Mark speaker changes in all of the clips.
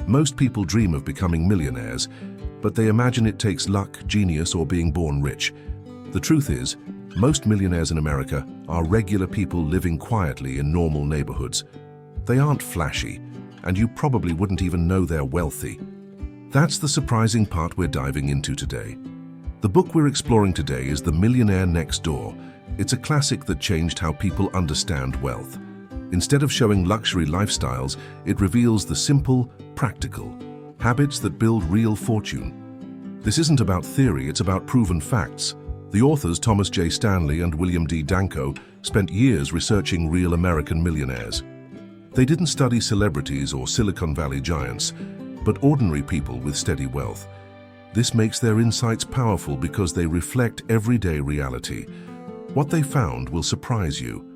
Speaker 1: Most people dream of becoming millionaires, but they imagine it takes luck, genius, or being born rich. The truth is, most millionaires in America are regular people living quietly in normal neighborhoods. They aren't flashy, and you probably wouldn't even know they're wealthy. That's the surprising part we're diving into today. The book we're exploring today is The Millionaire Next Door. It's a classic that changed how people understand wealth. Instead of showing luxury lifestyles, it reveals the simple, practical habits that build real fortune. This isn't about theory, it's about proven facts. The authors, Thomas J. Stanley and William D. Danko, spent years researching real American millionaires. They didn't study celebrities or Silicon Valley giants, but ordinary people with steady wealth. This makes their insights powerful because they reflect everyday reality. What they found will surprise you.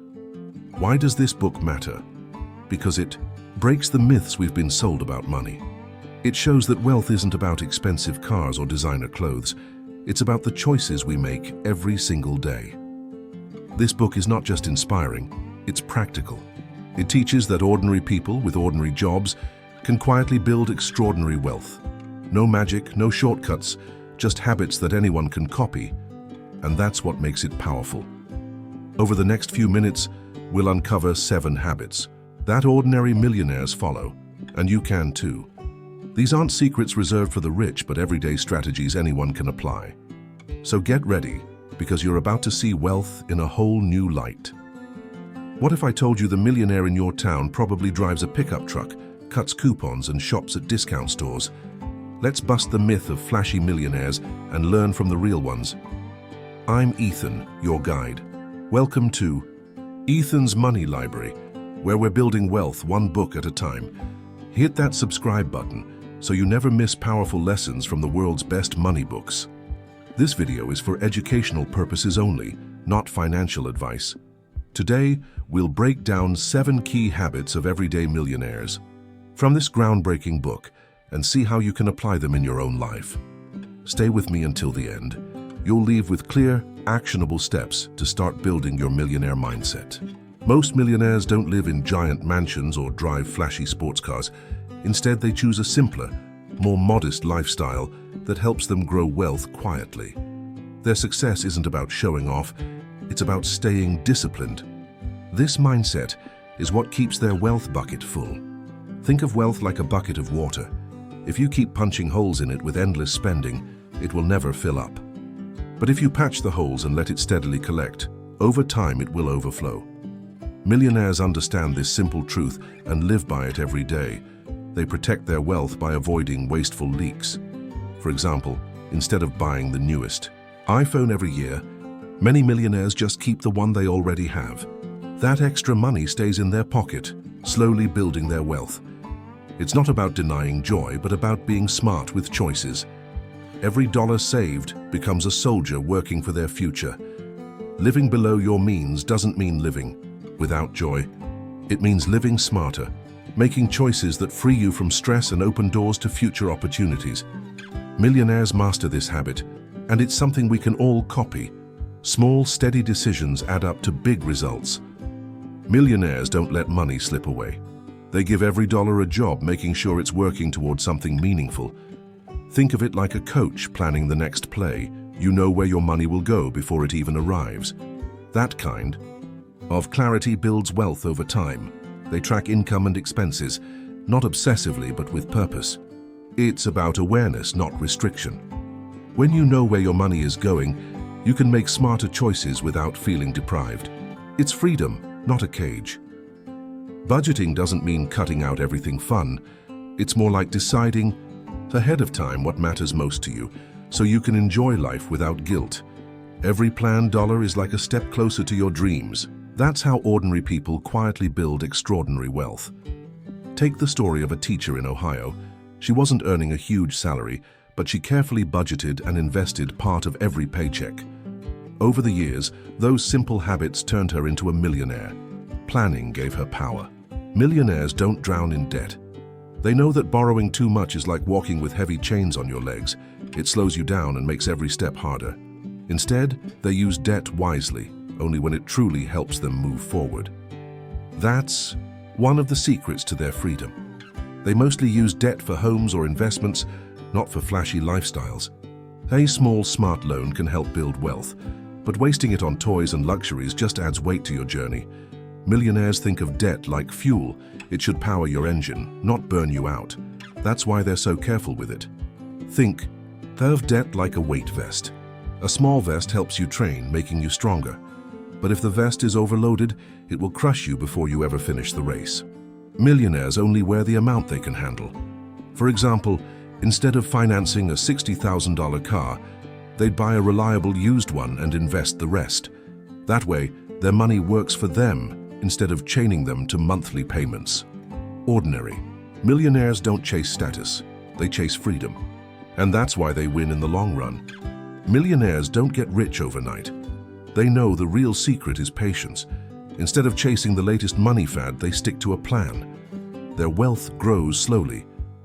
Speaker 1: Why does this book matter? Because it breaks the myths we've been sold about money. It shows that wealth isn't about expensive cars or designer clothes. It's about the choices we make every single day. This book is not just inspiring, it's practical. It teaches that ordinary people with ordinary jobs can quietly build extraordinary wealth. No magic, no shortcuts, just habits that anyone can copy. And that's what makes it powerful. Over the next few minutes, we'll uncover 7 habits that ordinary millionaires follow, and you can too. These aren't secrets reserved for the rich, but everyday strategies anyone can apply. So get ready, because you're about to see wealth in a whole new light. What if I told you the millionaire in your town probably drives a pickup truck, cuts coupons, and shops at discount stores? Let's bust the myth of flashy millionaires and learn from the real ones. I'm Ethan, your guide. Welcome to Ethan's Money Library, where we're building wealth one book at a time. Hit that subscribe button so you never miss powerful lessons from the world's best money books. This video is for educational purposes only, not financial advice. Today, we'll break down 7 key habits of everyday millionaires from this groundbreaking book and see how you can apply them in your own life. Stay with me until the end. You'll leave with clear, actionable steps to start building your millionaire mindset. Most millionaires don't live in giant mansions or drive flashy sports cars. Instead, they choose a simpler, more modest lifestyle that helps them grow wealth quietly. Their success isn't about showing off, it's about staying disciplined. This mindset is what keeps their wealth bucket full. Think of wealth like a bucket of water. If you keep punching holes in it with endless spending, it will never fill up. But if you patch the holes and let it steadily collect, over time it will overflow. Millionaires understand this simple truth and live by it every day. They protect their wealth by avoiding wasteful leaks. For example, instead of buying the newest iPhone every year, many millionaires just keep the one they already have. That extra money stays in their pocket, slowly building their wealth. It's not about denying joy, but about being smart with choices. Every dollar saved becomes a soldier working for their future. Living below your means doesn't mean living without joy. It means living smarter, making choices that free you from stress and open doors to future opportunities. Millionaires master this habit, and it's something we can all copy. Small, steady decisions add up to big results. Millionaires don't let money slip away. They give every dollar a job, making sure it's working towards something meaningful. Think of it like a coach planning the next play. You know where your money will go before it even arrives. That kind of clarity builds wealth over time. They track income and expenses, not obsessively but with purpose. It's about awareness, not restriction. When you know where your money is going, you can make smarter choices without feeling deprived. It's freedom, not a cage. Budgeting doesn't mean cutting out everything fun. It's more like deciding ahead of time what matters most to you, so you can enjoy life without guilt. Every planned dollar is like a step closer to your dreams. That's how ordinary people quietly build extraordinary wealth. Take the story of a teacher in Ohio. She wasn't earning a huge salary, but she carefully budgeted and invested part of every paycheck. Over the years, those simple habits turned her into a millionaire. Planning gave her power. Millionaires don't drown in debt. They know that borrowing too much is like walking with heavy chains on your legs. It slows you down and makes every step harder. Instead, they use debt wisely, only when it truly helps them move forward. That's one of the secrets to their freedom. They mostly use debt for homes or investments, not for flashy lifestyles. A small, smart loan can help build wealth, but wasting it on toys and luxuries just adds weight to your journey. Millionaires think of debt like fuel. It should power your engine, not burn you out. That's why they're so careful with it. Think of debt like a weight vest. A small vest helps you train, making you stronger. But if the vest is overloaded, it will crush you before you ever finish the race. Millionaires only wear the amount they can handle. For example, instead of financing a $60,000 car, they'd buy a reliable used one and invest the rest. That way, their money works for them instead of chaining them to monthly payments. Ordinary. Millionaires don't chase status, they chase freedom. And that's why they win in the long run. Millionaires don't get rich overnight. They know the real secret is patience. Instead of chasing the latest money fad, they stick to a plan. Their wealth grows slowly,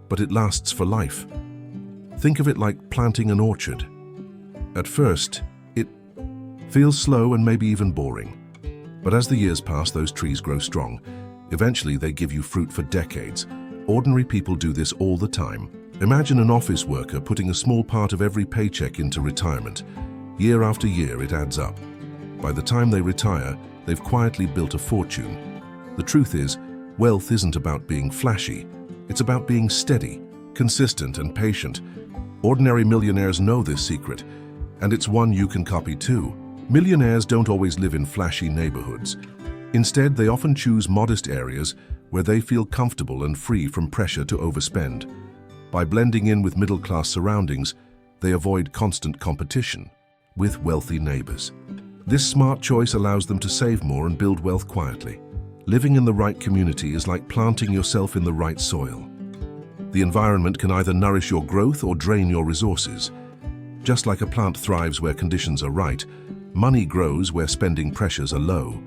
Speaker 1: but it lasts for life. Think of it like planting an orchard. At first, it feels slow and maybe even boring. But as the years pass, those trees grow strong. Eventually, they give you fruit for decades. Ordinary people do this all the time. Imagine an office worker putting a small part of every paycheck into retirement. Year after year, it adds up. By the time they retire, they've quietly built a fortune. The truth is, wealth isn't about being flashy. It's about being steady, consistent, and patient. Ordinary millionaires know this secret, and it's one you can copy too. Millionaires don't always live in flashy neighborhoods. Instead, they often choose modest areas where they feel comfortable and free from pressure to overspend. By blending in with middle-class surroundings, they avoid constant competition with wealthy neighbors. This smart choice allows them to save more and build wealth quietly. Living in the right community is like planting yourself in the right soil. The environment can either nourish your growth or drain your resources. Just like a plant thrives where conditions are right, money grows where spending pressures are low.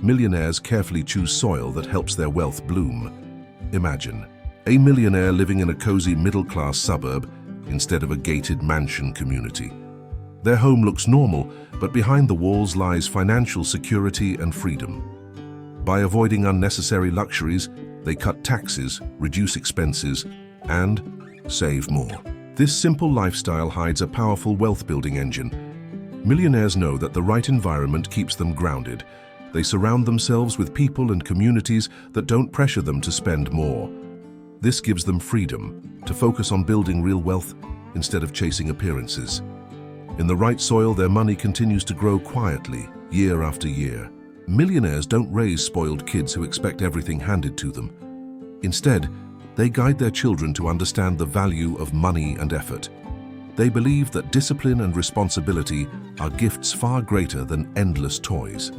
Speaker 1: Millionaires carefully choose soil that helps their wealth bloom. Imagine a millionaire living in a cozy middle-class suburb instead of a gated mansion community. Their home looks normal, but behind the walls lies financial security and freedom. By avoiding unnecessary luxuries, they cut taxes, reduce expenses, and save more. This simple lifestyle hides a powerful wealth-building engine. Millionaires know that the right environment keeps them grounded. They surround themselves with people and communities that don't pressure them to spend more. This gives them freedom to focus on building real wealth instead of chasing appearances. In the right soil, their money continues to grow quietly, year after year. Millionaires don't raise spoiled kids who expect everything handed to them. Instead, they guide their children to understand the value of money and effort. They believe that discipline and responsibility are gifts far greater than endless toys.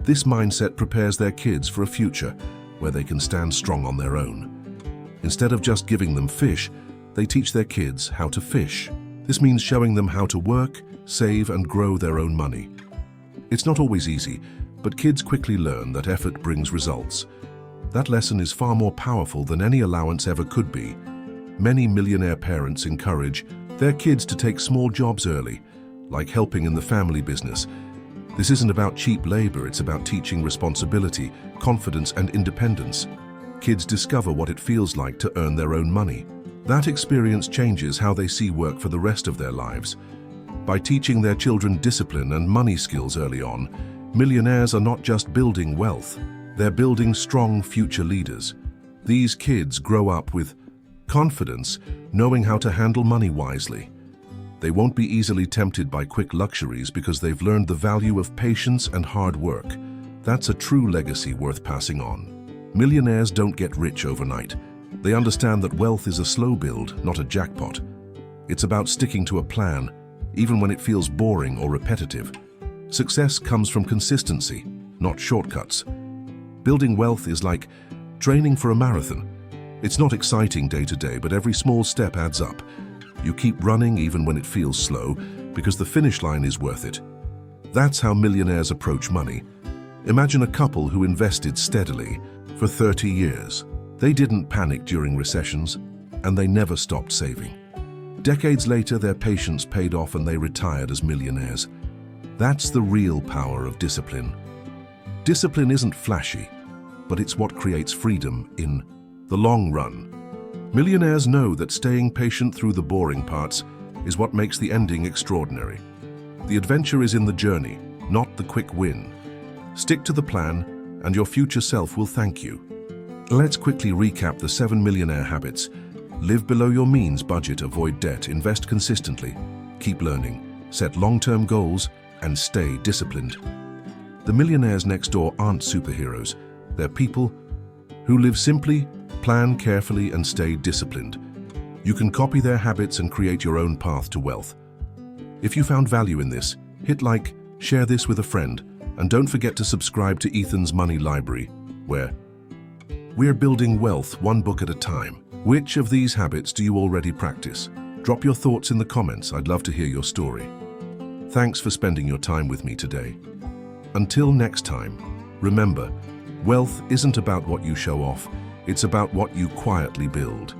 Speaker 1: This mindset prepares their kids for a future where they can stand strong on their own. Instead of just giving them fish, they teach their kids how to fish. This means showing them how to work, save, and grow their own money. It's not always easy, but kids quickly learn that effort brings results. That lesson is far more powerful than any allowance ever could be. Many millionaire parents encourage their kids to take small jobs early, like helping in the family business. This isn't about cheap labor, it's about teaching responsibility, confidence, and independence. Kids discover what it feels like to earn their own money. That experience changes how they see work for the rest of their lives. By teaching their children discipline and money skills early on, millionaires are not just building wealth, they're building strong future leaders. These kids grow up with confidence, knowing how to handle money wisely. They won't be easily tempted by quick luxuries because they've learned the value of patience and hard work. That's a true legacy worth passing on. Millionaires don't get rich overnight. They understand that wealth is a slow build, not a jackpot. It's about sticking to a plan, even when it feels boring or repetitive. Success comes from consistency, not shortcuts. Building wealth is like training for a marathon. It's not exciting day to day, but every small step adds up. You keep running even when it feels slow, because the finish line is worth it. That's how millionaires approach money. Imagine a couple who invested steadily for 30 years. They didn't panic during recessions, and they never stopped saving. Decades later, their patience paid off and they retired as millionaires. That's the real power of discipline. Discipline isn't flashy, but it's what creates freedom in the long run. Millionaires know that staying patient through the boring parts is what makes the ending extraordinary. The adventure is in the journey, not the quick win. Stick to the plan, and your future self will thank you. Let's quickly recap the 7 millionaire habits. Live below your means, budget, avoid debt, invest consistently, keep learning, set long-term goals, and stay disciplined. The millionaires next door aren't superheroes. They're people who live simply, plan carefully, and stay disciplined. You can copy their habits and create your own path to wealth. If you found value in this, hit like, share this with a friend, and don't forget to subscribe to Ethan's Money Library, where we're building wealth one book at a time. Which of these habits do you already practice? Drop your thoughts in the comments. I'd love to hear your story. Thanks for spending your time with me today. Until next time, remember, wealth isn't about what you show off, it's about what you quietly build.